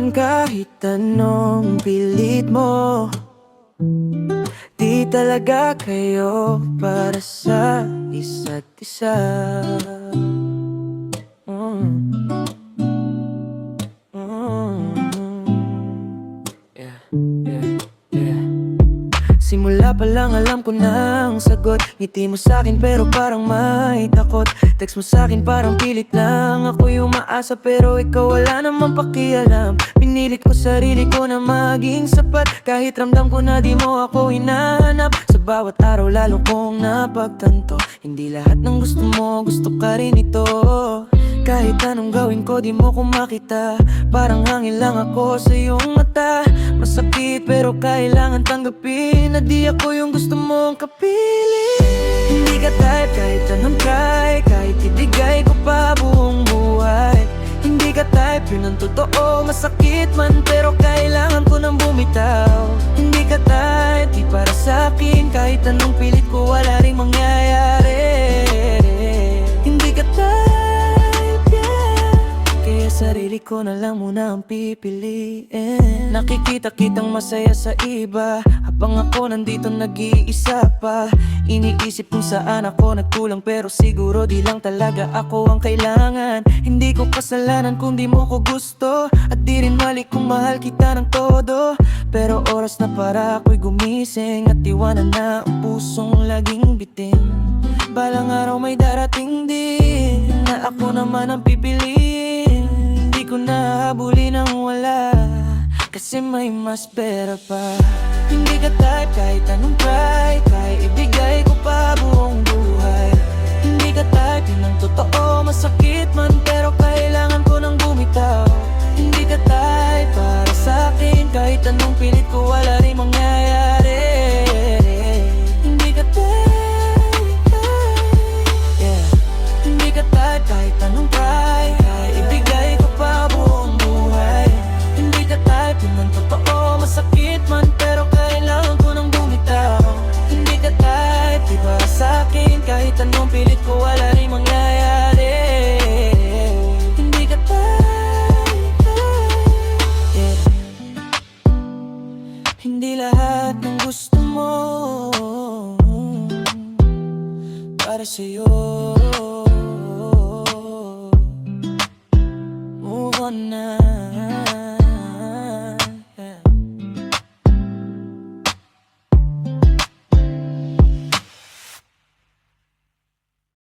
naman kahit anong pilit mo. Di talaga kayo para sa isa't isa. Yeah, yeah, yeah. Simula pa lang alam ko na ang sagot. Ngiti mo sa'kin pero parang may takot. Text mo sa'kin parang pilit lang. Ako yung maasa pero ikaw wala namang pakialam. Pinilit ko sarili ko na maging sapat, kahit ramdam ko na di mo ako hinahanap. Sa bawat araw lalo kong napagtanto, hindi lahat ng gusto mo, gusto ka rin ito. Kahit anong gawin ko, di mo ko makita. Parang hangin lang ako sa iyong mata. Masakit pero kailangan tanggapin na di ako yung gusto mong kapiling. Hindi ka type kahit anong try, kahit ibigay ko pa buong buhay. Hindi ka type, yun ang totoo. Masakit man pero kailangan ko nang bumitaw. Hindi ka type, di para sa'kin. Kahit anong pilit ko, wala ring mangyayari. Hindi ka type, yeah. Kaya sarili ko na lang muna ang pipiliin. Nakikita kitang masaya sa iba, habang ako nandito nag-iisa pa. Iniisip kung saan ako nagkulang, pero siguro di lang talaga ako ang kailangan. Hindi ko kasalanan kung di mo ko gusto, at di rin mali kung mahal kita ng todo. Pero oras na para ako'y gumising at iwanan na ang pusong laging bitin. Balang araw may darating din na ako naman ang pipiliin. Hindi ko na habulin ang wala, kasi may mas pera pa. Hindi ka type kahit anong try, kahit ibigay ko pa buong buhay. Hindi ka type, yun ang totoo. Masakit man pero kailangan ko nang bumitaw. Hindi ka type para sa'kin, kahit anong pilit ko, wala rin mangyayari. Hindi ka type, yeah. Hindi ka type kahit anong try, kahit ibigay ko pa buong buhay. Hindi ka type, yun ang totoo. Masakit man pero kailangan ko nang bumitaw. Hindi ka type, di para sa'kin, kahit anong pilit ko, wala rin mangyayari. Hindi ka type, yeah. Hindi lahat ng gusto mo para sa'yo. Move on na.